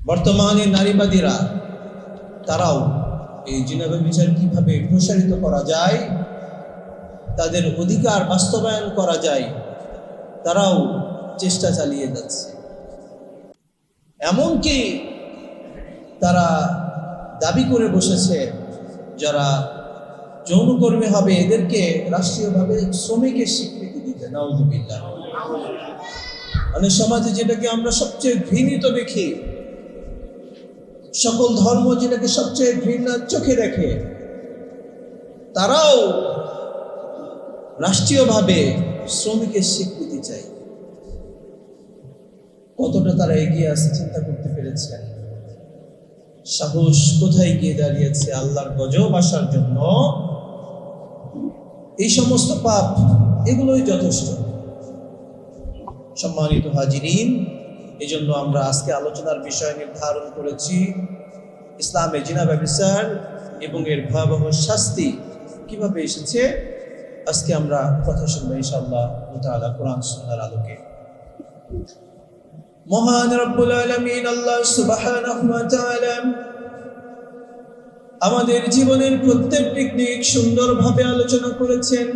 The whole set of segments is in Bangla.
বর্তমানে নারীবাদীরা তারাও এই জিনা ব্যভিচার কিভাবে প্রসারিত করা যায়, তাদের অধিকার বাস্তবায়ন করা যায়, তারাও চেষ্টা চালিয়ে যাচ্ছে। এমনকি তারা দাবি করে বসেছে যারা যৌনকর্মী হবে এদেরকে রাষ্ট্রীয়ভাবে শ্রমিকের স্বীকৃতি দিতে। নাউযুবিল্লাহ। মানে সমাজে যেটাকে আমরা সবচেয়ে ঘৃণিত দেখি, সকল ধর্ম যেটাকে সবচেয়ে ঘৃণার চোখে দেখে, তারাও রাষ্ট্রীয়ভাবে শ্রমিকের স্বীকৃতি চাই। কতটা তারা এগিয়ে আসছে চিন্তা করতে পেরেছেন? সাহস কোথায় গিয়ে দাঁড়িয়েছে? আল্লাহর গজব আসার জন্য এই সমস্ত পাপ, এগুলোই যথেষ্ট। সম্মানিত হাজিরিন, এই জন্য আমরা আজকে আলোচনার বিষয় নির্ধারণ করেছি ইসলামে জিনা ব্যভিচার এবং এর ভয়াবহ শাস্তি কিভাবে এসেছে। আজকে আমরা কথা শুনবো ইনশাআল্লাহ তাআলা কোরআন সুন্নাহর আলোকে। মহান রব্বুল আলামিন আল্লাহ সুবহানাহু ওয়া তাআলা আমাদের জীবনের প্রত্যেকটি দিক সুন্দরভাবে আলোচনা করেছেন,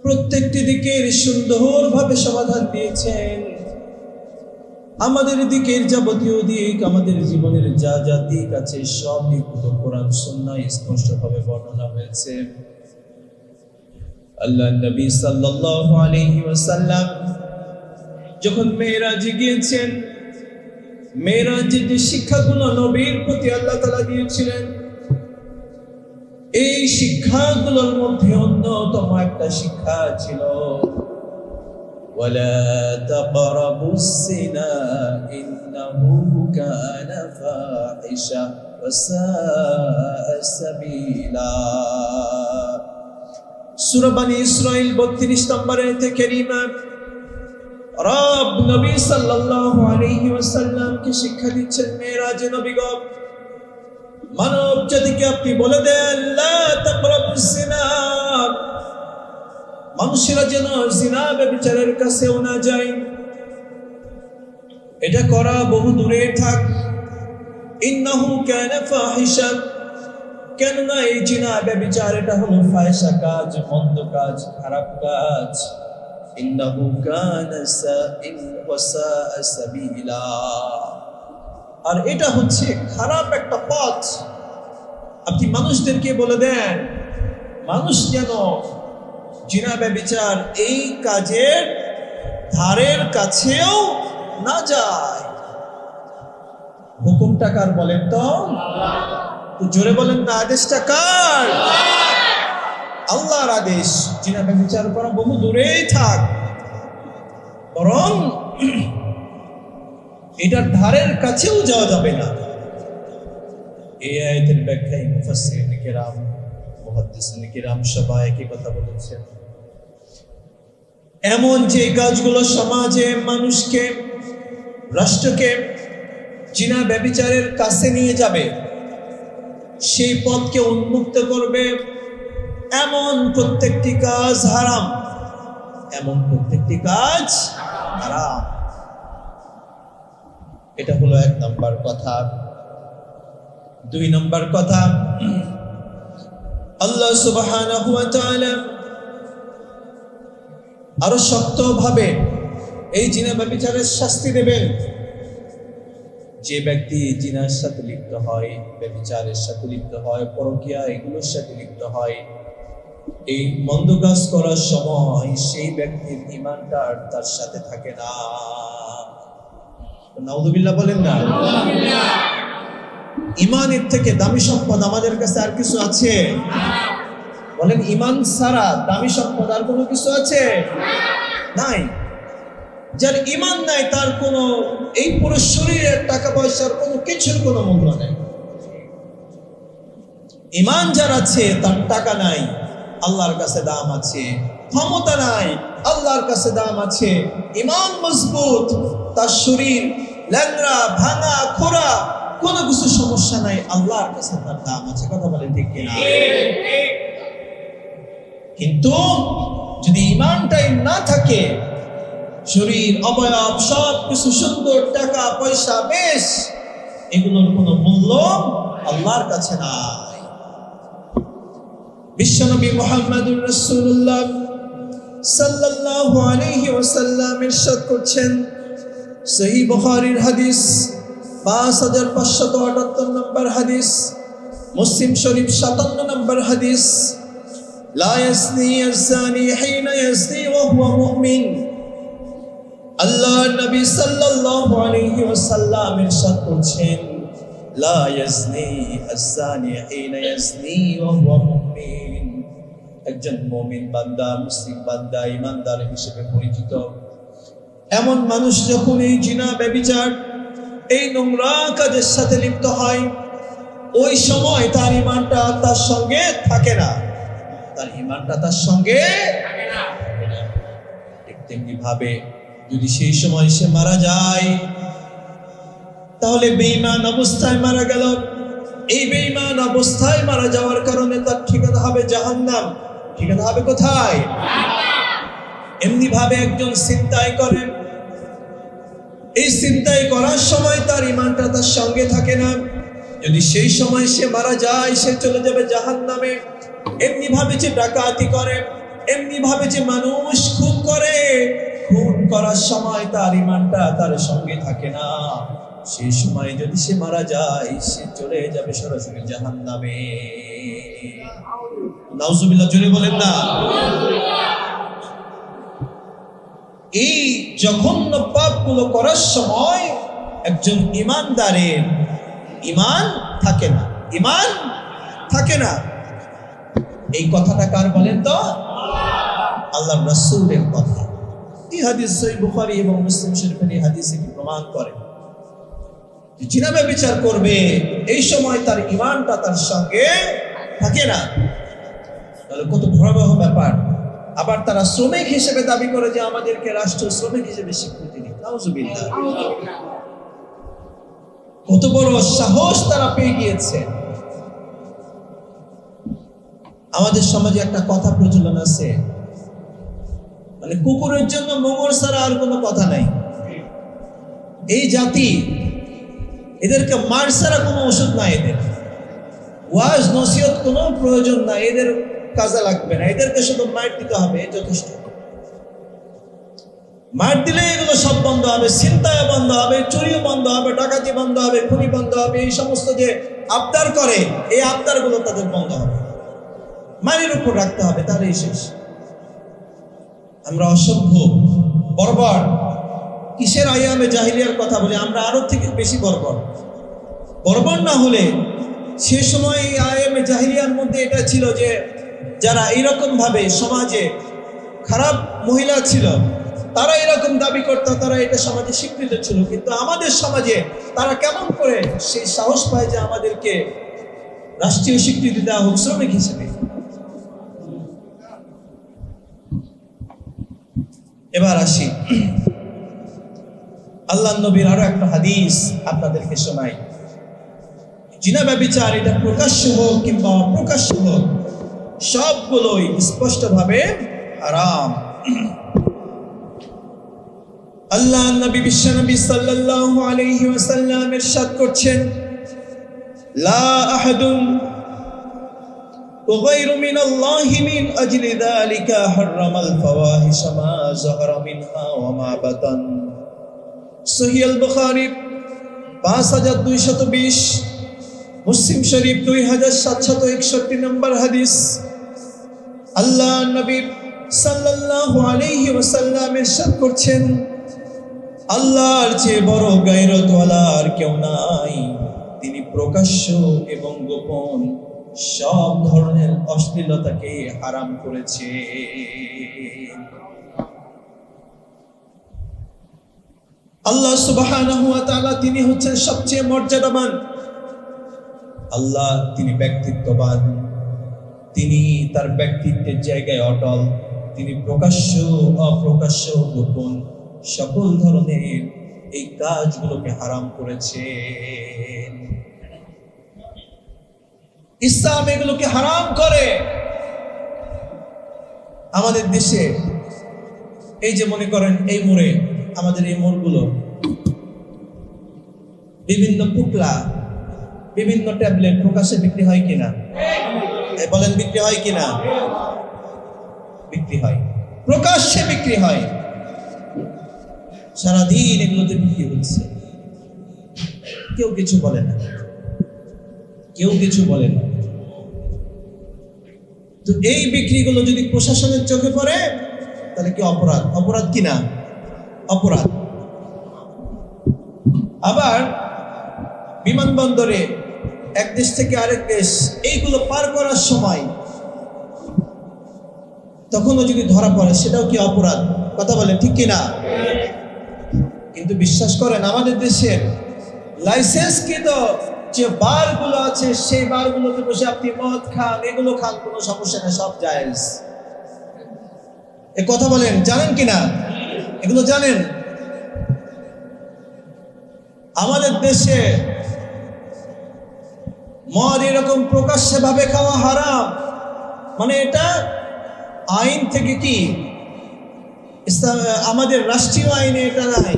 প্রত্যেকটি দিকের সুন্দরভাবে সমাধান দিয়েছেন। আমাদের দিকের যাবতীয় দিক, আমাদের জীবনের যা যা দিক আছে সব দিকগুলো কোরআন সুন্নাহয় স্পষ্টভাবে বর্ণনা হয়েছে। আল্লাহ নবী সাল্লাল্লাহু আলাইহি ওয়াসাল্লাম যখন মেরাজে গিয়েছেন, মেরাজের যে শিক্ষাগুলো নবীর প্রতি আল্লাহ তাআলা দিয়েছিলেন, এই শিক্ষাগুলোর মধ্যে অন্যতম একটা শিক্ষা ছিল ওয়ালা তাকরাবুস সিনা ইন্নাহু কানা ফাহিশা ওয়া সাআ সাবিলা। সূরা বনী ইসরাঈল 32 নম্বর আয়াতে কারীমা রব নবী সাল্লাল্লাহু আলাইহি ওয়াসাল্লামকে শিক্ষা দিচ্ছেন, মেরাজে নবীগণ মানব জাতিকে আপনি বলে দেন লা তাকরাবুস জিনা, মানুষেরা যেন জিনা ব্যভিচারের কাছেও না যায়, এটা করা বহু দূরে থাক। ইন্নাহু কানা ফাহিশা, কেননা এই জিনা ব্যভিচার এটা হলো ফাহিশা কাজ, মন্দ কাজ, খারাপ কাজ। ইন্নাহু কানা সাইন ওয়া সাআ সাবিলা, আর এটা হচ্ছে খারাপ একটা পথ। আপনি মানুষদেরকে বলে দেন মানুষ যেন জিনা ব্যভিচার এই কাজের ধারের কাছেও না যায়। হুকুমটা কার বলেন তো? জোরে বলেন না, আদেশটা কার? আল্লাহর আদেশ। জিনা ব্যভিচার করা বহু দূরেই থাক, বরং এটার ধারের কাছেও যাওয়া যাবে না। এই আয়াতের ব্যাখ্যায় মুফাসসিরিন কিরাম, মুহাদ্দিসিন কিরাম সবাই একই কথা বলেছেন। এমন যে কাজগুলো সমাজে মানুষকে, রাষ্ট্রকে জিনা ব্যভিচারের কাছে নিয়ে যাবে, সেই পথকে উন্মুক্ত করবে, এমন প্রত্যেকটি কাজ হারাম, এমন প্রত্যেকটি কাজ হারাম। এটা হলো 1 নম্বর কথা। 2 নম্বর কথা, আল্লাহ সুবহানাহু ওয়া তাআলা আরো শক্তভাবে এই জিনা ব্যভিচারের শাস্তি দেবেন। যে ব্যক্তি জিনার সাথে লিপ্ত হয়, ব্যভিচারের সাথে লিপ্ত হয়, পরকীয়া এগুলোর সাথে লিপ্ত হয়, এই মন্দ কাজ করার সময় সেই ব্যক্তির ঈমানটা তার সাথে থাকে না। নাউযুবিল্লাহ বলেন না। ঈমানের থেকে দামি সম্পদ আমাদের কাছে আর কিছু আছে? বলেন, ঈমান ছাড়া দামি সম্পদ আর কোনো কিছু আছে? নাই। যার ঈমান নাই তার কোনো, এই পুরো শরীরের, টাকা পয়সার কোনো কিছুর কোনো মূল্য নাই। ঈমান যার আছে তার টাকা নাই, আল্লাহর কাছে দাম আছে। ক্ষমতা নাই, আল্লাহর কাছে দাম আছে। ঈমান মজবুত, তার শরীর ল্যাংড়া, ভাঙা, খোড়া, কোনো কিছু সমস্যা নাই, আল্লাহর কাছে তার দাম আছে। কথা বলেন ঠিক কিনা? কিন্তু যদি ঈমানটাই না থাকে, শরীর, অবয়ব সব কিছু সুন্দর, টাকা পয়সা বেশ, এগুলোর কোনো মূল্য আল্লাহর কাছে নাই। বিশ্বনবী মুহাম্মদুর রাসূলুল্লাহ সাল্লাল্লাহু আলাইহি ওয়াসাল্লাম ইরশাদ করছেন, সহিহ বুখারীর হাদিস 5578 নম্বর হাদিস, মুসলিম শরীফ 57 নম্বর হাদিস, লা ইয়াসনি আয-যানি হিনা ইয়াসনি ওয়া হুয়া মুমিন। আল্লাহর নবী সাল্লাল্লাহু আলাইহি ওয়াসাল্লাম ইরশাদ করছেন, লা ইয়াসনি আয-যানি হিনা ইয়াসনি ওয়া হুয়া মুমিন। একজন মুমিন বান্দা, মুসলিম বান্দা, ঈমানদার হিসেবে পরিচিত এমন মানুষ যখন এই জিনা, ব্যভিচার, এই নোংরা কাজের সাথে লিপ্ত হয়, ওই সময় তার ঈমানটা তার সঙ্গে থাকে না, তার ঈমানটা তার সঙ্গে থাকে না। ঠিক তেমনি ভাবে যদি সেই সময় সে মারা যায়, তাহলে বেঈমান অবস্থায় মারা গেল। এই বেঈমান অবস্থায় মারা যাওয়ার কারণে তার ঠিকানা হবে জাহান্নাম। ঠিকানা হবে কোথায়? এমনি ভাবে একজন ছিনতাই করে, এই ছিনতাই করার সময় তার ঈমানটা তার সঙ্গে থাকে না, যদি সেই সময় সে মারা যায়, সে চলে যাবে জাহান্নামে। এমনি ভাবে যে ডাকাতি করে, এমনি ভাবে যে মানুষ খুন করে, খুন করার সময় তার ঈমানটা তার সঙ্গে থাকে না, সেই সময় যদি সে মারা যায়, সে চলে যাবে সরাসরি জাহান্নামে। নাউজুবিল্লাহ, জোরে বলেন না। এই জঘন্য পাপগুলো করার সময় একজন ঈমানদারের ঈমান থাকে না, ঈমান থাকে না। এই কথাটা কার বলেন তো? আল্লাহর রাসূলের কথা। এই হাদিস সহিহ বুখারী এবং মুসলিম শরীফের এই হাদিসে কি প্রমাণ করে? জিনা ব্যভিচার করবে, এই সময় তার ঈমানটা তার সঙ্গে থাকে না, তাহলে কত ভয়াবহ ব্যাপার। আবার তারা শ্রমিক হিসেবে দাবি করে যে আমাদেরকে রাষ্ট্র শ্রমিক হিসেবে স্বীকৃতি দিন। নাউজুবিল্লাহ, কত বড় সাহস তারা পেয়ে গিয়েছে। আমাদের সমাজে একটা কথা প্রচলন আছে, মানে কুকুরের জন্য মোমর ছাড়া আর কোনো কথা নাই। এই জাতি, এদেরকে মার ছাড়া কোনো ওষুধ নাই, এদের ওয়াজ নসিহত কোনো প্রয়োজন নাই, এদের কাজে লাগবে না, এদেরকে শুধু মার দিতে হবে, যথেষ্ট। মার দিলে এগুলো সব বন্ধ হবে, ছিনতাই বন্ধ হবে, চুরিও বন্ধ হবে, ডাকাতি বন্ধ হবে, খুনি বন্ধ হবে। এই সমস্ত যে আবদার করে, এই আবদার গুলো তাদের বন্ধ হবে, মায়ের উপর রাখতে হবে, তাহলেই শেষ। আমরা অসভ্য, বর্বর, কিসের আইয়ামে জাহিলিয়ার কথা বলি, আমরা আরো থেকে বেশি বর্বর। বর্বর না হলে সে সময় এই আইয়ামে জাহিলিয়ার মধ্যে এটা ছিল যে যারা এইরকম ভাবে সমাজে খারাপ মহিলা ছিল, তারা এরকম দাবি করতো, তারা এটা সমাজে স্বীকৃত ছিল। কিন্তু আমাদের সমাজে তারা কেমন করে সেই সাহস পায় যে আমাদেরকে রাষ্ট্রীয় স্বীকৃতি দেওয়া হোক শ্রমিক হিসেবে। এবার আসি আল্লাহ নবীর আরো একটা হাদিস আপনাদেরকে শোনাই। জিনা ব্যভিচার এটা প্রকাশ্য হোক কিংবা অপ্রকাশ্য হোক, সবগুলোই স্পষ্টভাবে হারাম। আল্লাহ নবী বিশ্বনবী সাল্লাল্লাহু আলাইহি ওয়াসাল্লাম ইরশাদ করছেন, লা আহাদুন غير من الله من أجل ذلك حرم الفواحش ما ظهر منها وما بطن। সহিহ আল বুখারী 5220, মুসলিম শরীফ 2761 নম্বর হাদিস। আল্লাহ নবী সাল্লাল্লাহু আলাইহি ওয়াসাল্লাম ইরশাদ করছেন, আল্লাহর চেয়ে বড় গায়রতওয়ালা আর কেউ নাই, তিনি প্রকাশ্য এবং গোপন সব ধরনের অশ্লীলতাকে হারাম করেছে। আল্লাহ সুবহানাহু ওয়া তাআলা তিনি হচ্ছেন সবচেয়ে মর্যাদাবান। আল্লাহ তিনি ব্যক্তিত্ববান, তিনি তার ব্যক্তিত্বের জায়গায় অটল। তিনি প্রকাশ্য, অপ্রকাশ্য, গোপন সকল ধরনের এই কাজগুলোকে হারাম করেছে। ইসলাম এগুলোকে হারাম করে। আমাদের দেশে এই যে মনে করেন এই মোড়ে, আমাদের এই মোড়গুলো বিভিন্ন পুটলা, বিভিন্ন ট্যাবলেট প্রকাশ্যে বিক্রি হয় কিনা? বলেন বিক্রি হয় কিনা? বিক্রি হয়, প্রকাশ্যে বিক্রি হয়, সারাদিন এগুলোতে বিক্রি হচ্ছে, কেউ কিছু বলে না, কেউ কিছু বলে না। তো এই বিক্রিগুলো যদি প্রশাসনের চোখে পড়ে তাহলে কি অপরাধ? অপরাধ কিনা? অপরাধ। আবার বিমানবন্দরে এক দেশ থেকে আরেক দেশ এইগুলো পার করার সময় তখনও যদি ধরা পড়ে সেটাও কি অপরাধ? কথা বলেন ঠিক কিনা? কিন্তু বিশ্বাস করেন আমাদের দেশের লাইসেন্সকৃত যে বারগুলো আছে সেই বারগুলোতে বসে আপনি মদ খান, এগুলো খান, কোনো সমস্যা নেই, সব জায়েজ। এ কথা বলেন, জানেন কিনা? এগুলো জানেন? আমাদের দেশে মদ এরকম প্রকাশ্যে ভাবে খাওয়া হারাম, মানে এটা আইন থেকে কি আমাদের রাষ্ট্রীয় আইনে এটা নাই,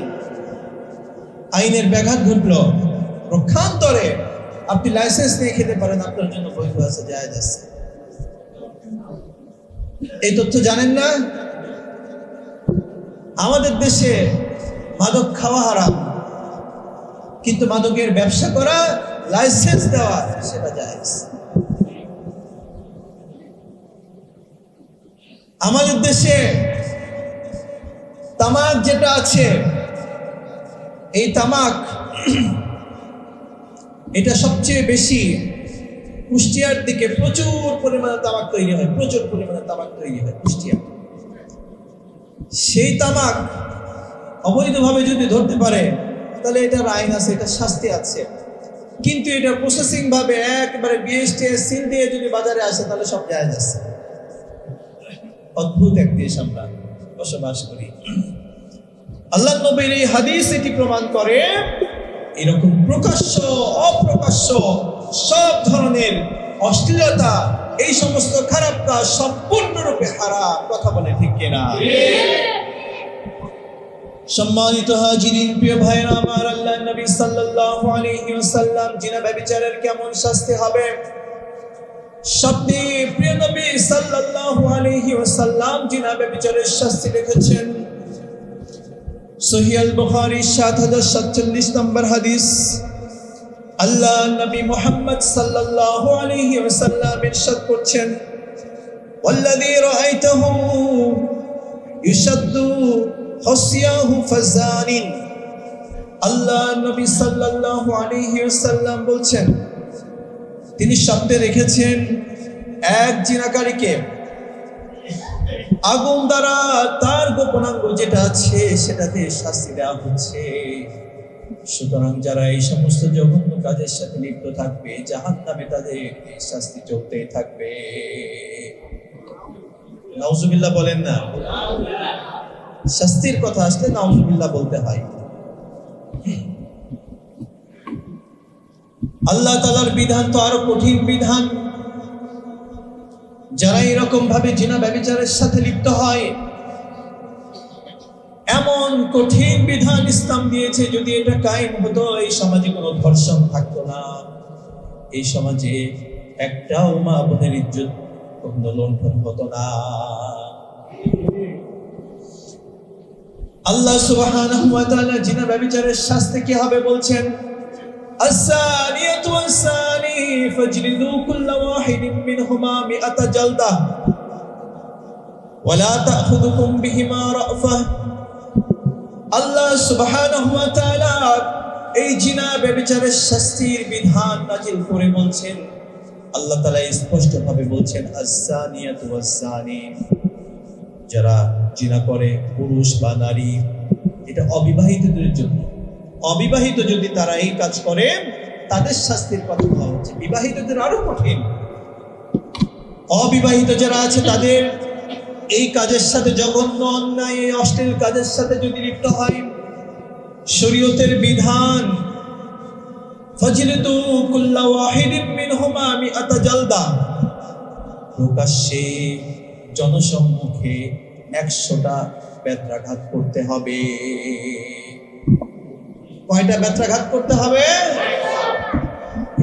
আইনের ব্যাঘাত ঘটলো, পক্ষান্তরে আপনি লাইসেন্স নিয়ে খেতে পারেন, আপনার জন্য বৈধ আছে, জায়েজ আছে। এই তথ্য জানেন না? আমাদের দেশে মাদক খাওয়া হারাম, কিন্তু মাদকের ব্যবসা করা, লাইসেন্স দেওয়া, সেটা জায়েজ। আমাদের দেশে তামাক যেটা আছে, এই তামাক এটা সবচেয়ে বেশি কুষ্টিয়ার দিকে প্রচুর পরিমাণে তামাক তৈরি হয়, প্রচুর পরিমাণে তামাক তৈরি হয় কুষ্টিয়া। সেই তামাক অবৈধভাবে যদি ধরতে পারে তাহলে এটার আইন আছে, এটা শাস্তি আছে, কিন্তু এটা প্রসেসিং ভাবে একবারে বিএসটি সিল দিয়ে যদি বাজারে আসে তাহলে সব জায়েজ আছে। অদ্ভুত এক দেশ আমরা বসবাস করি। আল্লাহ নবীর এই হাদিস এটি প্রমাণ করে, এরকম প্রকাশ্য অপ্রকাশ্য সব ধরনের অশ্লীলতা, এই সমস্ত খারাপ কাজ সম্পূর্ণরূপে হারাম। কথা বলে ঠিক কিনা? সম্মানিত হাজিরিন, প্রিয় ভাইরা আমার, আল্লাহর নবী সাল্লাল্লাহু আলাইহি ওয়াসাল্লাম জিনা ব্যভিচারের কেমন শাস্তি হবে সবচেয়ে প্রিয় নবী সাল্লাল্লাহু আলাইহি ওয়াসাল্লাম জিনা ব্যভিচারের শাস্তি লিখেছেন। সহিহ আল বুখারী ৭০৪৭ নম্বর হাদিস। আল্লাহ নবী মুহাম্মদ সাল্লাল্লাহু আলাইহি ওয়াসাল্লাম ইরশাদ করছেন, ওয়াল্লাযী রাআইতাহু ইউশাদ্দু হাসিয়াহু ফাজানিন। আল্লাহ নবী সাল্লাল্লাহু আলাইহি ওয়াসাল্লাম বলছেন, তিনি শব্দে রেখেছেন এক জিনাকারীকে আগুন দ্বারা তার গোপনাঙ্গ যেটা আছে সেটাতে শাস্তি দেওয়া হচ্ছে। সুতরাং যারা এই সমস্ত জঘন্য কাজের সাথে লিপ্ত থাকবে জাহান্নামে তাদের এই শাস্তি চলতেই থাকবে। নাউজুবিল্লাহ বলেন না? শাস্তির কথা আসলে নাউজুবিল্লাহ বলতে হয়। আল্লাহ তাআলার বিধান তো আরো কঠিন বিধান। যারা এরকম ভাবে জিনা ব্যভিচারের সাথে লিপ্ত হয়, এমন কঠিন বিধান ইসলাম দিয়েছে, যদি এটা কায়েম হতো এই সমাজে কোনো ধর্ষণ থাকতো না, এই সমাজে একটাও মা বোনের ইজ্জত কখনো লুণ্ঠন হতো না। আল্লাহ সুবহানাহু ওয়া তাআলা জিনা ব্যভিচারের শাস্তি কি হবে বলছেন, আস-সানিয়াতু ওয়াস-সানি ফাজলিদু কুল্লা ওয়াহিদিন মিনহুমা মিআতা জালদা ওয়া লা তা'খুযুকুম বিহিমা রা'ফাহ। আল্লাহ সুবহানাহু ওয়া তাআলা এই জিনা ব্যভিচারের শাস্তির বিধান নাযিল করে বলছেন, আল্লাহ তাআলা স্পষ্টভাবে বলছেন, আস-সানিয়াতু ওয়াস-সানি, যারা জিনা করে পুরুষ বা নারী, এটা অবিবাহিতদের জন্য। অবিবাহিত যদি তারা এই কাজ করে তাদের শাস্তির কথা বলা হচ্ছে, বিবাহিতদের আরো কঠিন। অবিবাহিত যারা আছে তাদের এই কাজের সাথে, জঘন্য অন্যায় এই অশ্লীল কাজের সাথে যদি লিপ্ত হয়, শরীয়তের বিধান ফাজলিদু কুল্লা ওয়াহিদিন মিনহুমা মিআতা জালদা, প্রকাশ্যে জনসম্মুখে 100টা ব্যত্রাঘাত করতে হবে। কয়টা ব্যত্রাঘাত করতে হবে?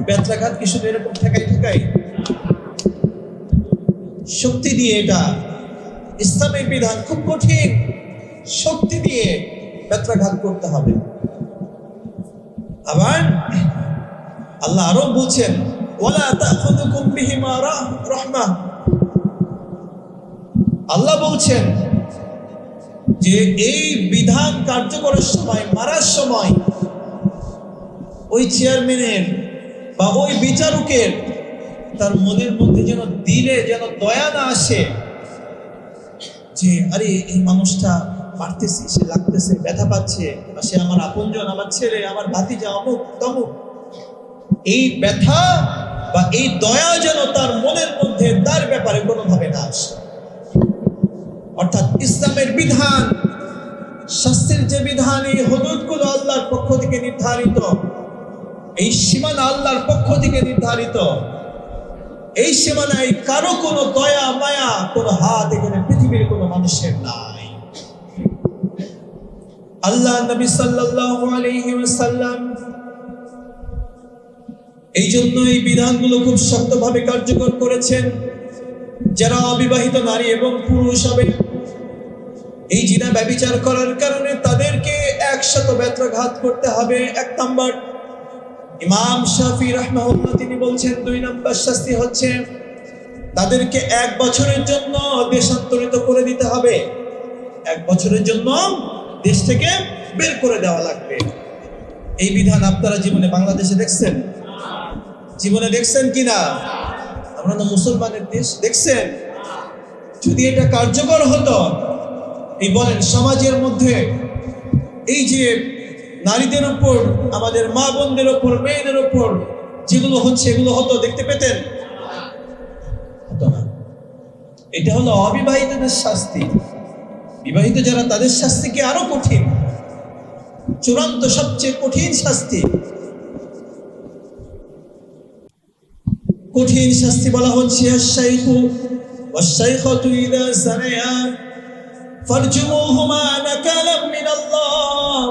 ব্যত্রাঘাত কি শুধু এরকম ঠেকাই ঠেকাই? শক্তি দিয়ে, এটা ইসলামের বিধান, খুব কঠিন। শক্তি দিয়ে ব্যত্রাঘাত করতে হবে। আবার আল্লাহ আরো বলছেন, ওয়ালা তাখুযুকুম বিহিমা রাহমাহ। আল্লাহ বলছেন যে এই বিধান কার্যকরের সময়, মারার সময় ওই চেয়ারম্যানের বা ওই বিচারকের তার মনের মধ্যে যেন, দিলে যেন দয়া না আসে যে আরে এই মানুষটা মারতেছি, সে লাগতেছে, ব্যথা পাচ্ছে, বা সে আমার আপনজন, আমার ছেলে, আমার ভাতিজা, অমুক তমুক। এই ব্যথা বা এই দয়া যেন তার মনের মধ্যে তার ব্যাপারে কোনোভাবে না আসে। অর্থাৎ ইসলামের বিধান, শাস্তির যে বিধান, এই হুদুদগুলো আল্লাহর পক্ষ থেকে নির্ধারিত, এই সীমানা আল্লাহর পক্ষ থেকে নির্ধারিত। এই সীমানায় কারো কোনো দয়া মায়া, কোনো হাত এখানে পৃথিবীর কোনো মানুষের নাই। আল্লাহ নবী সাল্লাল্লাহু আলাইহি ওয়াসাল্লাম এই জন্য এই বিধানগুলো খুব শক্তভাবে কার্যকর করেছেন। যারা অবিবাহিত নারী এবং পুরুষ হবে, এই জিনা ব্যভিচার করার কারণে তাদেরকে 100 ব্যত্রাঘাত করতে হবে। 1 নাম্বার। ইমাম শাফি রাহমাহুল্লাহ তিনি বলছেন 2 নাম্বার শাস্তি হচ্ছে তাদেরকে 1 বছরের জন্য দেশান্তরিত করে দিতে হবে। 1 বছরের জন্য দেশ থেকে বের করে দেওয়া লাগবে। এই বিধান আপনারা জীবনে বাংলাদেশে দেখছেন? জীবনে দেখছেন কিনা? আমরা তো মুসলমানের দেশ, দেখছেন? যদি এটা কার্যকর হতো, এই বলেন সমাজের মধ্যে এই যে নারীদের উপর, আমাদের মা বোনদের উপর, মেয়েদের উপর যেগুলো হচ্ছে, এগুলো হতো, দেখতে পেতেন? হতো না। এটা হলো অবিবাহিতদের শাস্তি। বিবাহিত যারা, তাদের শাস্তি কি আরো কঠিন, চূড়ান্ত সবচেয়ে কঠিন শাস্তি। কঠিন শাস্তি বলা হচ্ছে আশ-শাইখু ওয়াশ-শাইখাতু ইযা যানায়া ফারজুমুহুমা নাকালাম মিনাল্লাহ।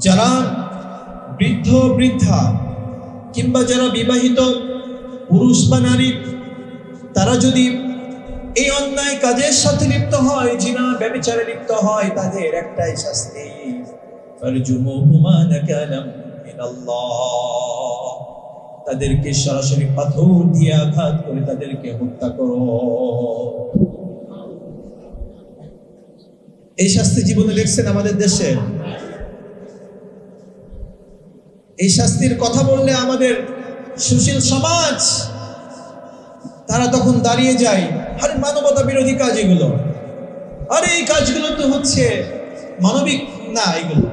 যারা বৃদ্ধ বৃদ্ধা কিংবা যারা বিবাহিত পুরুষ বা নারী, তারা যদি এই অন্যায় কাজের সাথে লিপ্ত হয়, জিনা ব্যভিচারে লিপ্ত হয়, তাদের একটাই শাস্তি, ফারজুমুহুমা নাকালাম মিনাল্লাহ। তাদেরকে সরাসরি পাথর দিয়ে আঘাত করে তাদেরকে হত্যা করো। এই শাস্তি জীবনে দেখছেন আমাদের দেশে? এই শাস্তির কথা বললে আমাদের সুশীল সমাজ, তারা তখন দাঁড়িয়ে যায়, আরে মানবতা বিরোধী কাজ এগুলো, আরে এই কাজগুলো তো হচ্ছে মানবিক না, এগুলো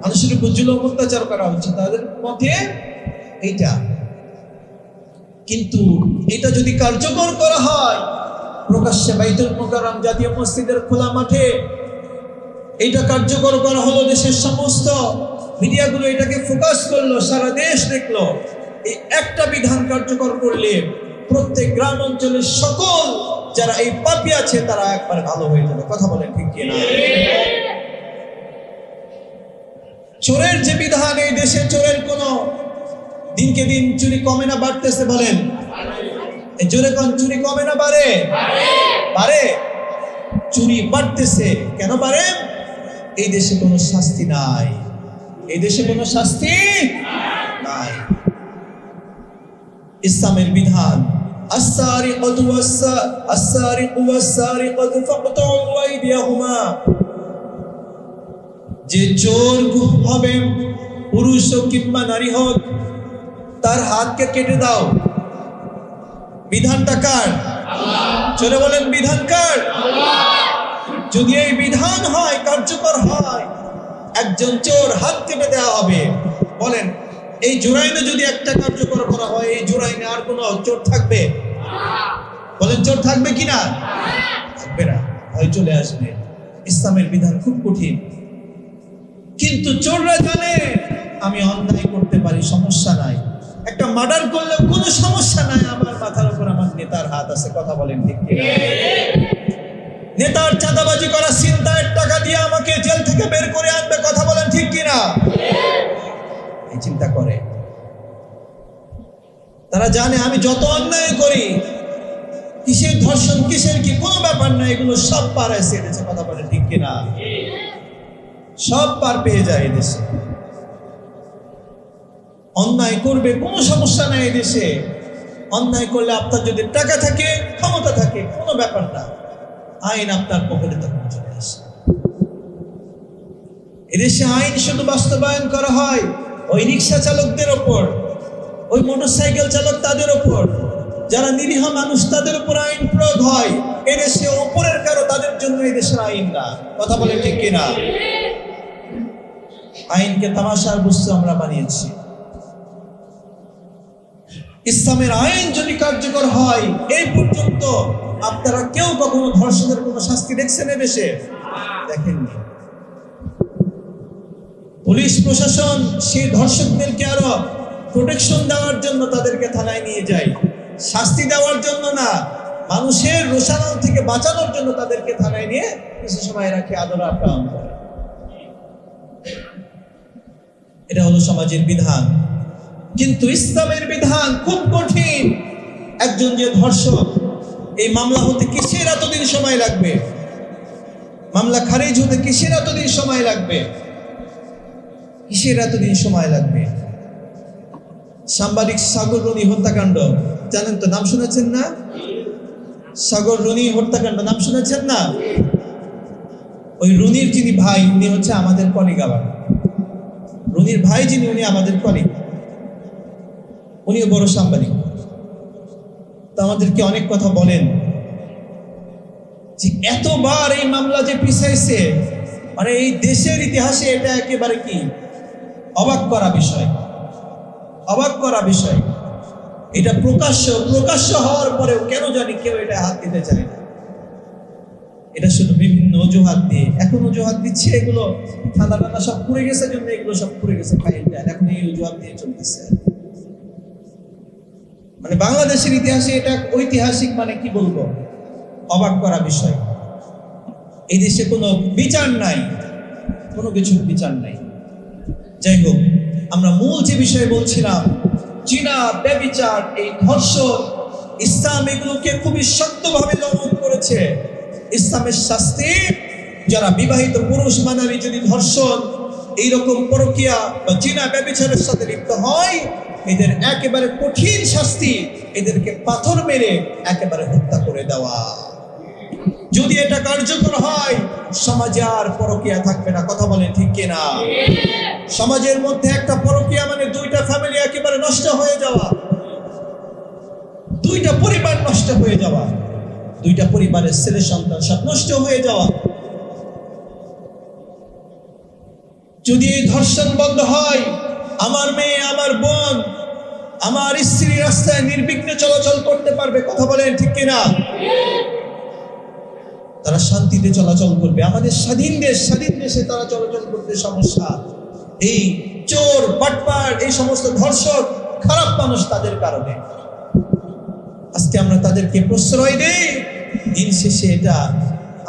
মানুষের উপর জুলুম অত্যাচার করা হচ্ছে তাদের মতে এইটা। কিন্তু এটা যদি কার্যকর করা হয় প্রকাশ্যে বাইতুল মুকাররম জাতীয় মসজিদের খোলা মাঠে, এটা কার্যকর করা হলো, দেশের সমস্ত মিডিয়াগুলো এটাকে ফোকাস করলো, সারা দেশ দেখলো, এই একটা বিধান কার্যকর করলে প্রত্যেক গ্রাম অঞ্চলের সকল যারা এই পাপী আছে তারা একবার ভালো হয়ে যাবে। কথা বলেন ঠিক কিনা? চোরের যে বিধান, এই দেশে চোরের কোনো দিনকে দিন চুরি কমে না বাড়তেছে? বলেন এই জোরে কোন, চুরি কমে না বাড়ে? বাড়ে। চুরি বাড়তেছে কেন বাড়ে? এই দেশে কোনো শাস্তি নাই, এই দেশে কোনো শাস্তি নাই। ইসলামের বিধান, আস-সারিকাতু ওয়াস-সারিকাতু ফাকতউ আইদিয়াহুমা। যে চোর হবে, পুরুষ হোক কিংবা নারী হোক, তার হাতকে কেটে দাও। বিধানটা কার? চলে বলেন বিধান কার? যদি এই বিধান হয়, কার্যকর হয়, একজন চোর হাত কেটে দেওয়া হবে। বলেন এই জোরাইনে যদি একটা কার্যকর করা হয়, এই জোরাইনে আর কোনো চোর থাকবে? বলেন চোর থাকবে কিনা? থাকবে না, ভয় চলে আসবে। ইসলামের বিধান খুব কঠিন, কিন্তু চোররা জানে আমি অন্যায় করতে পারি, সমস্যা নাই, একটা মার্ডার করলেও কোনো সমস্যা নাই, আমার মাথার উপর আমার নেতার হাত আছে। কথা বলেন ঠিক কিনা? নেতার চাঁদাবাজি করা ছিনতাইয়ের টাকা দিয়ে আমাকে জেল থেকে বের করে আনবে, কথা বলেন ঠিক কিনা? এই চিন্তা করে। তারা জানে আমি যত অন্যায় করি, কিসের ধর্ষণ কিসের কি কোনো ব্যাপার না, এগুলো সব পার এসে এদেশে, কথা বলেন ঠিক কিনা? সব পার পেয়ে যায় এদেশে। অন্যায় করবে কোনো সমস্যা নাই এদেশে। অন্যায় করলে আপনার যদি টাকা থাকে, ক্ষমতা থাকে, কোনো ব্যাপার না, আইন আপনার পকেটে তখন চলে আসে। এদেশে আইন শুধু বাস্তবায়ন করা হয় ওই রিক্সা চালকদের ওপর, ওই মোটরসাইকেল চালক তাদের ওপর, যারা নিরীহ মানুষ তাদের উপর আইন প্রয়োগ হয়। এদেশে ওপরের কারো তাদের জন্য এদেশের আইন না, কথা বলে ঠিক কিনা? আইনকে তামাশার বস্তু আমরা বানিয়েছি। ইসলামের আইন যদি কার্যকর হয়, এই পর্যন্ত আপনারা কেউ কখনো ধর্ষণের কোনো শাস্তি দেখছেন এদেশে? দেখেননি। পুলিশ প্রশাসন সেই ধর্ষকদেরকে আরো প্রোটেকশন দেওয়ার জন্য তাদেরকে থানায় নিয়ে যায়, শাস্তি দেওয়ার জন্য না, মানুষের রোষানল থেকে বাঁচানোর জন্য তাদেরকে থানায় নিয়ে কিছু সময় রাখে, আদর আপ্যায়ন করে। এটা হলো সমাজের বিধান। কিন্তু ইসলামের বিধান খুব কঠিন। একজন যে ধর্ষক, এই মামলা হতে কিসের এতদিন সময় লাগবে? মামলা খারিজ হতে কিসের এতদিন সময় লাগবে? কিসের এতদিন সময় লাগবে? সাংবাদিক সাগর রুনি হত্যাকাণ্ড জানেন তো, নাম শুনেছেন না? সাগর রুনি হত্যাকাণ্ড নাম শুনেছেন না? ওই রুনির যিনি ভাই, উনি হচ্ছে আমাদের কলিগ। আবার রুনির ভাই যিনি, উনি আমাদের কলিগ, উনিও বড় সাংবাদিক। তো আমাদেরকে অনেক কথা বলেন যে এতবার এই মামলা যে পিছাইছে, মানে এই দেশের ইতিহাসে এটা একেবারে কি অবাক করা বিষয়, অবাক করা বিষয়। এটা প্রকাশ্য হওয়ার পরেও কেন জানি কেউ এটা হাত দিতে চায় না। এটা শুধু বিভিন্ন অজুহাত দিয়ে, এখন অজুহাত দিচ্ছে এগুলো ঠান্ডা ঠান্ডা সব পুড়ে গেছে, জন্য এগুলো সব পুড়ে গেছে ফাইলটা, এখন এই অজুহাত দিয়ে চলতেছে। মানে বাংলাদেশের ইতিহাসে এটা ঐতিহাসিক, মানে কি বলবো, অবাক করা বিষয়। এই দেশে কোনো বিচার নাই, কোনো কিছুর বিচার নাই। যাই হোক, আমরা মূল যে বিষয়ে বলছিলাম, জিনা, ব্যভিচার, এই ধর্ষণ, ইসলাম এগুলোকে খুবই শক্তভাবে দমন করেছে। ইসলামের শাস্তি, যারা বিবাহিত পুরুষ মানারি যদি ধর্ষণ, এইরকম পরকীয়া বা জিনা ব্যভিচারের সাথে লিপ্ত হয়, এদের একেবারে কঠিন শাস্তি, এদেরকে পাথর মেরে একেবারে হত্যা করে দেওয়া। যদি এটা কার্যকর হয়, সমাজে আর পরকীয়া থাকবে না, কথা বলেন ঠিক কিনা? সমাজের মধ্যে একটা পরকীয়া মানে দুইটা ফ্যামিলি একেবারে নষ্ট হয়ে যাওয়া, দুইটা পরিবার নষ্ট হয়ে যাওয়া, দুইটা পরিবারের ছেলে সন্তান সব নষ্ট হয়ে যাওয়া। যদি এই ধর্ষণ বন্ধ হয়, আমার মেয়ে, আমার বোন, আমার স্ত্রী রাস্তায় নির্বিঘ্নে চলাচল করতে পারবে, কথা বলেন ঠিক কিনা? তারা শান্তিতে চলাচল করবে। আমাদের স্বাধীন দেশে তারা চলাচল করতে সমস্যা। এই চোর, বাটপার, এই সমস্ত ধর্ষক, খারাপ মানুষ, তাদের কারণে আজকে আমরা তাদেরকে প্রশ্রয় দেই। দিন শেষে এটা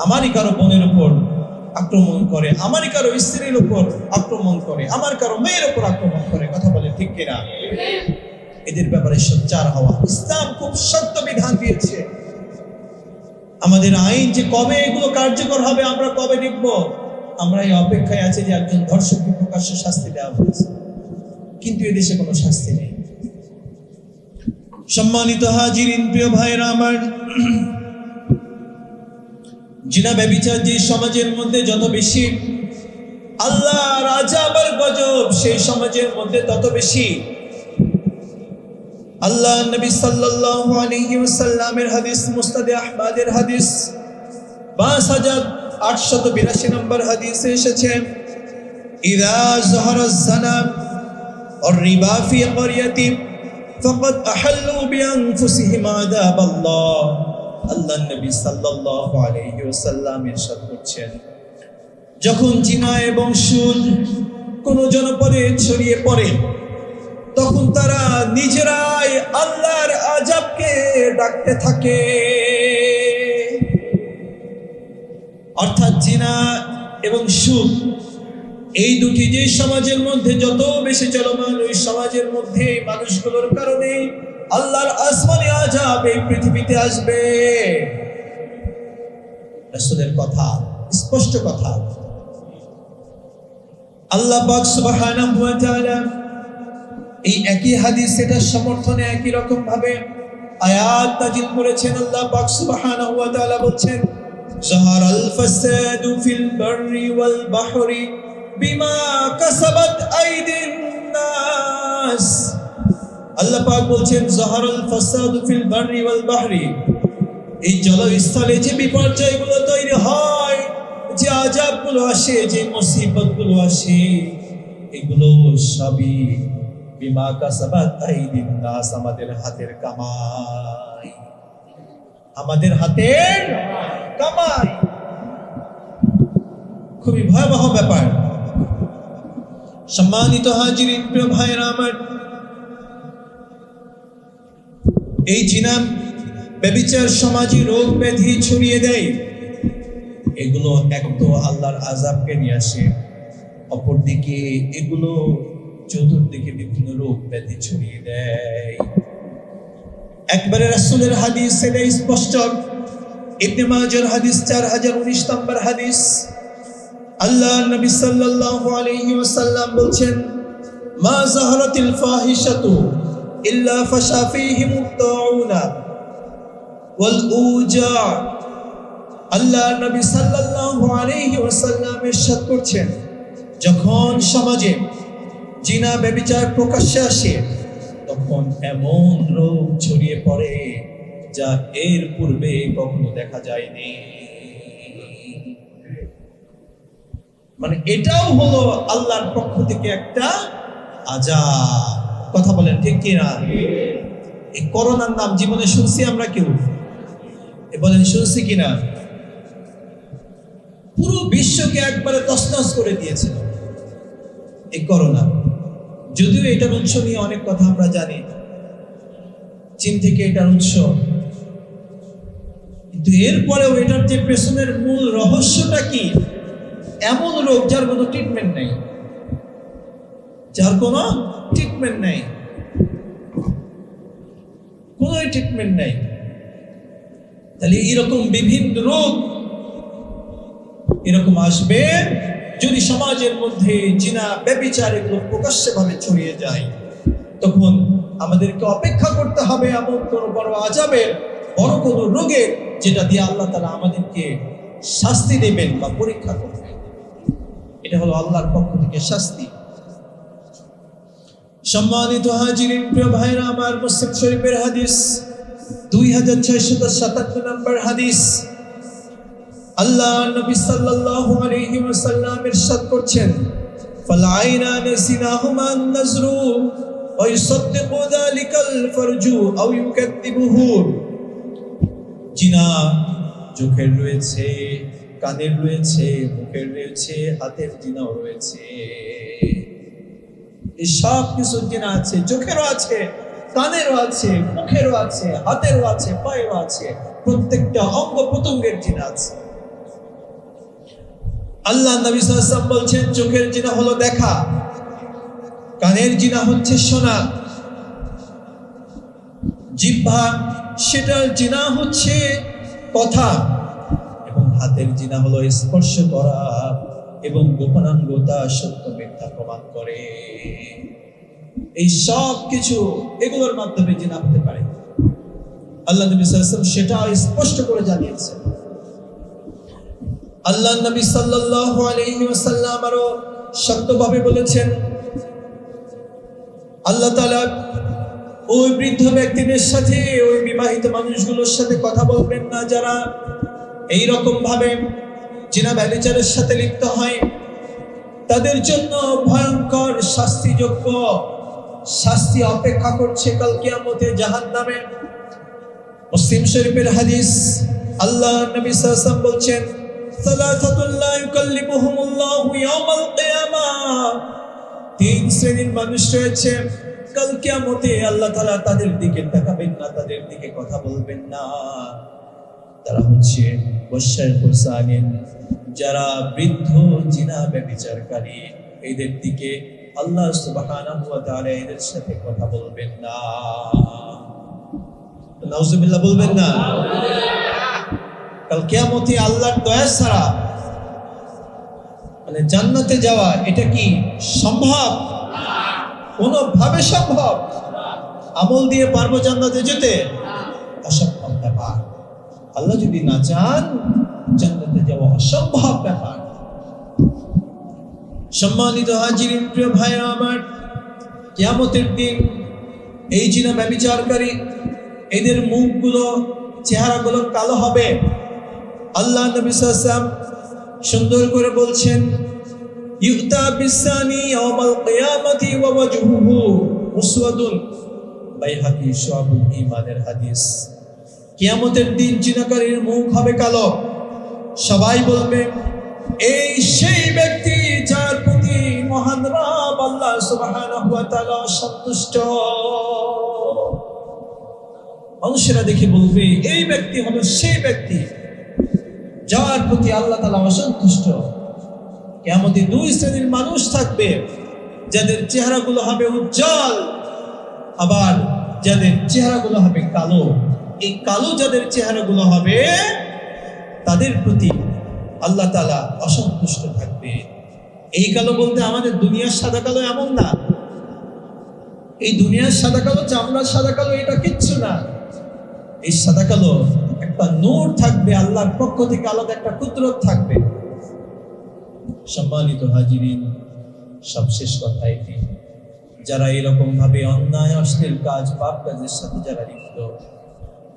আমারই কারো বোনের উপর আক্রমণ করে, আমারই কারো স্ত্রীর উপর আক্রমণ করে, আমার কারো মেয়ের উপর আক্রমণ করে, কথা বলে ঠিক কিনা? এদের ব্যাপারে সোচ্চার হওয়া। ইসলাম খুব শক্ত বিধান দিয়েছে। আমাদের আইন যে কবে এগুলো কার্যকর হবে, আমরা কবে দেখব, আমরা এই অপেক্ষায় আছি যে একজন ধর্ষককে প্রকাশ্য শাস্তি দেওয়া হয়েছে, কিন্তু এদেশে কোনো শাস্তি নেই। সম্মানিত হাজিরিন, প্রিয় ভাইরা আমার, জিনা ব্যভিচার যে সমাজের মধ্যে যত বেশি, আল্লাহর আযাব আর গজব সেই সমাজের মধ্যে তত বেশি। আল্লাহ নবী সাল্লাল্লাহু আলাইহি ওয়াসাল্লামের হাদিস, মুসনাদে আহমদের হাদিস 5882 নম্বর হাদিসে এসেছে, ইযা যাহারা যানা ওয়ার রিবা ফি ক্বরিয়াতি ফাকাদ আহাল্লু বিআনফুসিহিম আযাবাল্লাহ। আল্লাহ নবী সাল্লাল্লাহু আলাইহি ওয়াসাল্লাম ইরশাদ করছেন, যখন জিনা এবং সুদ কোন জনপদে ছড়িয়ে পড়ে, তখন তারা নিজেরাই আল্লাহর আযাবকে ডাকতে থাকে। অর্থাৎ জিনা এবং সুদ, এই দুটি যে সমাজের মধ্যে যত বেশি চলমান, ওই সমাজের মধ্যে মানুষগুলোর কারণে আল্লাহর আসমানি আযাব এই পৃথিবীতে আসবে। রাসূলের কথা, স্পষ্ট কথা। আল্লাহ পাক সুবহানাহু ওয়া তাআলা এই একই হাদিস, এটার সমর্থনে একই রকম ভাবে আয়াত নাযিল করেছেন। আল্লাহ পাক সুবহানাহু ওয়া তাআলা বলছেন, যাহারাল ফাসাদু ফিল বাররি ওয়াল বাহরি বিমা কাসাবাত আইদিন নাস। আল্লাহ পাক বলছেন, যাহারাল ফাসাদু ফিল বাররি ওয়াল বাহরি, এই জলস্থলে যে বিপর্যয়গুলো তৈরি হয়, যে আযাবগুলো আসে, যে মুসিবতগুলো আসে, এগুলো সবই বিমা কাসাবাত আইদিন নাস, আমাদের হাতের কামাই, আমাদের হাতের কামাই। খুবই ভয়াবহ ব্যাপার। সম্মানিত হাজিরিন, প্রিয় ভাইরা আমার, এই জিনা, ব্যভিচার সমাজে রোগ ব্যাধি ছড়িয়ে দেয়। এগুলো এক তো আল্লাহর আযাবকে নিয়ে আসে, অপরদিকে এগুলো চতুর্দিকে বিভিন্ন রোগ ব্যাধি ছড়িয়ে দেয়। একবারে রাসূলের হাদিস, এটা স্পষ্ট। ইবনে মাজার হাদিস 4019 নম্বর হাদিস। আল্লাহ নবী সাল্লাল্লাহু আলাইহি ওয়াসাল্লাম বলছেন, মা যাহারাতিল ফাহিশাতু ইল্লা ফাশা ফীহিমুত তাউনা ওয়াল উজা। আল্লাহ নবী সাল্লাল্লাহু আলাইহি ওয়াসাল্লাম ইরশাদ করছেন, যখন সমাজে জিনা ব্যভিচার প্রকাশ্যে আসে, তখন এমন রোগ ছড়িয়ে পড়ে যা এর পূর্বে কখনো দেখা যায়নি। মানে এটাও হলো আল্লাহর পক্ষ থেকে একটা আযাব। কথা বলেন ঠিক কি না? এই করোনার নাম জীবনে শুনছি আমরা কেউ? বলেন শুনছি কিনা? পুরো বিশ্বকে একবারে তছনছ করে দিয়েছিল এই করোনা। যদিও এটার উৎস নিয়ে অনেক কথা আমরা জানি, চীন থেকে এটার উৎস, কিন্তু এরপরেও এটার যে পেছনের মূল রহস্যটা কি? এমন রোগ যার কোনো ট্রিটমেন্ট নেই, যার কোনো ট্রিটমেন্ট নেই, কোনো ট্রিটমেন্ট নেই। তাহলে এরকম বিভিন্ন রোগ এরকম আসবে যদি সমাজের মধ্যে জিনা ব্যভিচার এগুলো প্রকাশ্য ভাবে ছড়িয়ে যায়। তখন আমাদেরকে অপেক্ষা করতে হবে এমন কোনো বড় আযাবের, বড় কোনো রোগের, যেটা দিয়ে আল্লাহ তাআলা আমাদেরকে শাস্তি দেবেন বা পরীক্ষা করবেন। এটা হলো আল্লাহর পক্ষ থেকে শাস্তি। সম্মানিত হাজিরিন, প্রিয় ভাইরা আমার, মুসলিম শরীফের হাদিস 2657 নম্বর হাদিস। আল্লাহ নবী সাল্লাল্লাহু আলাইহি ওয়াসাল্লাম ইরশাদ করছেন, ফাল আইনান সিনাহুমা আন-নাজরু ওয়া ইউসাদ্দিকু যালিকাল ফারজু আও ইউকাদ্দিবুহু। জিনা চোখের রয়েছে, কানের রয়েছে, মুখের রয়েছে, হাতের জিনাও রয়েছে। এই সব কিছু জিনা আছে, চোখেরও আছে, কানেরও আছে, মুখেরও আছে, হাতেরও আছে, পায়েরও আছে, প্রত্যেকটা অঙ্গ প্রত্যঙ্গের জিনা আছে। আল্লাহ নবী সাল্লাল্লাহু আলাইহি ওয়াসাল্লাম বলছেন, চোখের জিনা হলো দেখা, কানের জিনা হচ্ছে শোনা, জিহ্বা সেটার জিনা হচ্ছে কথা, এবং হাতের জিনা হলো স্পর্শ করা এবং গোপনাঙ্গতা সত্য মিথ্যা প্রমাণ করে। এই সব কিছু এগুলোর মাধ্যমে জিনা হতে পারে। আল্লাহ নবী সাল্লাল্লাহু আলাইহি ওয়াসাল্লাম সেটা স্পষ্ট করে জানিয়েছেন। আল্লাহ নবী সাল্লাল্লাহু আলাইহি ওয়াসাল্লাম আরো শক্তভাবে বলেছেন, আল্লাহ তাআলা ওই বৃদ্ধ ব্যক্তিদের সাথে, ওই বিবাহিত মানুষগুলোর সাথে কথা বলবেন না যারা এই রকম ভাবে জিনা ব্যভিচারের সাথে লিপ্ত হয়। তাদের জন্য ভয়ঙ্কর শাস্তিযোগ্য শাস্তি অপেক্ষা করছে কাল কিয়ামতে জাহান্নামে। মুসলিম শরীফের হাদিস, আল্লাহ নবী সাল্লাল্লাহু আলাইহি ওয়াসাল্লাম বলছেন, সালাসাতুল লা ইউকাল্লিমুহুমুল্লাহু ইয়াওমাল কিয়ামাহ। তিন শ্রেণীর মানুষ রয়েছে, কাল কিয়ামতে আল্লাহ তাআলা তাদের দিকে তাকাবেন না, তাদের দিকে কথা বলবেন না। তারা হচ্ছে ওয়াশাইখুল সানিন, যারা বৃদ্ধ জিনা ব্যভিচারকারী। এদের দিকে আল্লাহ সুবহানাহু ওয়া তাআলা এদের সাথে কথা বলবেন না। নাউজুবিল্লাহ বলবেন না। কাল কিয়ামতে আল্লাহর দয়া ছাড়া মানে জান্নাতে যাওয়া এটা কি সম্ভব? কোনোভাবে সম্ভব? আমল দিয়ে পারবো জান্নাতে যেতে? অসম্ভব ব্যাপার। আল্লাহ যদি না চান জান্নাতে যাওয়া অসম্ভব ব্যাপার। সম্মানিত হাজিরিন, প্রিয় ভাইরা আমার, কিয়ামতের দিন এই জিনা ব্যভিচারকারী এদের মুখগুলো, চেহারাগুলো কালো হবে। আল্লাহ নবী সাল্লাল্লাহু আলাইহি ওয়াসাল্লাম সুন্দর করে বলছেন, ইউতা বিসানি ইয়াউমাল কিয়ামাতি ওয়া ওয়াজহুহু মুসওয়াদুন, বাইহাকি শুআবুল ঈমানের হাদিস। কিয়ামতের দিন জিনাকারীর মুখ হবে কালো। সবাই বলবে, এই সেই ব্যক্তি যার প্রতি মহান রব আল্লাহ সুবহানাহু ওয়া তাআলা সন্তুষ্ট। মানুষেরা দেখে বলবে, এই ব্যক্তি হলো সেই ব্যক্তি যার প্রতি আল্লাহ তাআলা অসন্তুষ্ট। কিয়ামতে দুই শ্রেণীর মানুষ থাকবে, যাদের চেহারাগুলো হবে উজ্জ্বল, আবার যাদের চেহারাগুলো হবে কালো। এই কালো যাদের চেহারাগুলো হবে তাদের প্রতি আল্লাহ তাআলা অসন্তুষ্ট থাকবে। এই কালো বলতে আমাদের দুনিয়ার সাদা কালো এমন না। এই দুনিয়ার সাদা কালো, চামড়ার সাদা কালো, এটা কিচ্ছু না। এই সাদা কালো একটা নূর থাকবে, আল্লাহর পক্ষ থেকে আলাদা একটা কুদরত থাকবে। সম্মানিত হাজিরিন, সবশেষ কথা এটি, যারা এরকম ভাবে অন্যায় অশ্লীল কাজ, পাপ কাজের সাথে যারা লিপ্ত,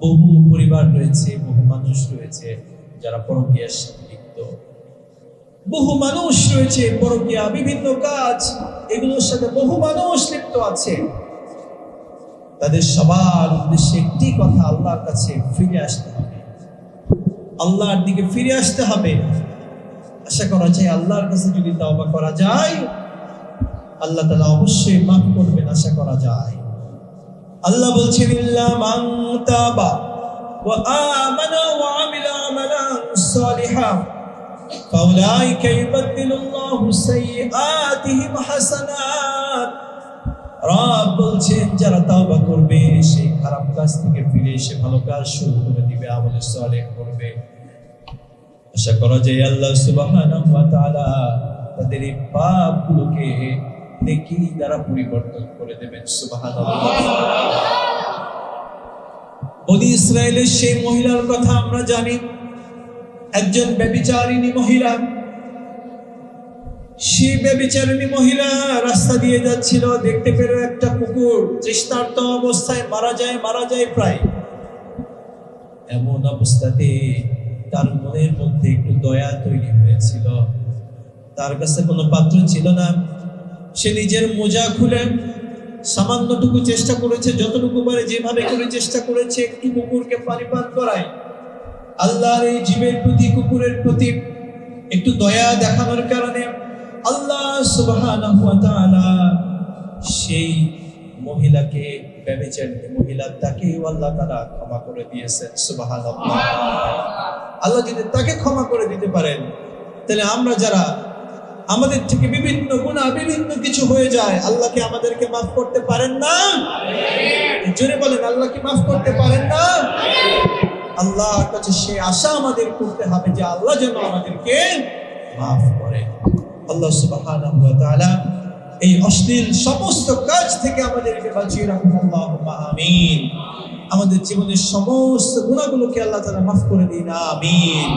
বহু পরিবার রয়েছে, বহু মানুষ রয়েছে যারা পরকীয়ার সাথে লিপ্ত, বহু মানুষ রয়েছে পরকীয়া বিভিন্ন কাজ এগুলোর সাথে বহু মানুষ লিপ্ত আছে। তাদের সবার উদ্দেশ্যে একটি কথা, আল্লাহর কাছে ফিরে আসতে হবে, আল্লাহর দিকে ফিরে আসতে হবে। আশা করা যায় আল্লাহর কাছে যদি তওবা করা যায়, আল্লাহ তাআলা অবশ্যই মাফ করবেন, আশা করা যায়। আল্লাহ বলছেন, ইল্লা মান তাবা ওয়া আমানা ওয়া আমিলা আমালান সালিহান ফাউলাইকা ইউবাদদিলুল্লাহু সাইয়্যাতিহিম হাসানাত। রব বলছেন, যারা তওবা করবে, সেই খারাপ কাজ থেকে ফিরে এসে ভালো কাজ শুরু করে দিবে, আমলে সালেহ করবে। আশা করা যায় আল্লাহ সুবহানাহু ওয়া তাআলা তাদের এই পাপগুলোকে নেকি দ্বারা পরিবর্তন করে দেবেন। সুবহানাল্লাহ। বনি ইসরায়েলের সেই মহিলার কথা আমরা জানি, একজন ব্যভিচারিণী মহিলা। সেই ব্যভিচারিণী মহিলা রাস্তা দিয়ে যাচ্ছিল, দেখতে পেল একটা কুকুর তৃষ্ণার্ত অবস্থায় মারা যায় প্রায়। এমন অবস্থাতে তার মনের মধ্যে একটু দয়া তৈরি হয়েছিল। তার কাছে কোনো পাত্র ছিল না। সে নিজের মোজা খুলে সামান্যটুকু চেষ্টা করেছে, যতটুকু পারে যেভাবে করে চেষ্টা করেছে, একটু কুকুরকে পানি পান করায়। আল্লাহর এই জীবের প্রতি, কুকুরের প্রতি একটু দয়া দেখানোর কারণে আল্লাহ সুবহানাহু ওয়া তাআলা সেই মহিলাকে, ব্যভিচারিণী মহিলা, তাকে আল্লাহ তাআলা ক্ষমা করে দিয়েছেন। সুবহানাল্লাহ। আল্লাহ যদি তাকে ক্ষমা করে দিতে পারেন, তাহলে আমরা যারা আমাদের থেকে বিভিন্ন গুনাহ, বিভিন্ন কিছু হয়ে যায়, আল্লাহ কি আমাদেরকে মাফ করতে পারেন না? জোরে বলেন, আল্লাহ কি মাফ করতে পারেন না? আল্লাহর কাছে সে আশা আমাদের করতে হবে যে আল্লাহ যেন আমাদেরকে মাফ করে। আল্লাহ সুবহানাহু ওয়া তাআলা এই অশ্লীল সমস্ত কাজ থেকে আমাদেরকে বাঁচিয়ে রাখুন। আল্লাহুম্মা আমিন। আমাদের জীবনের সমস্ত গুনাহগুলোকে আল্লাহ তাআলা মাফ করে দিন। আমিন।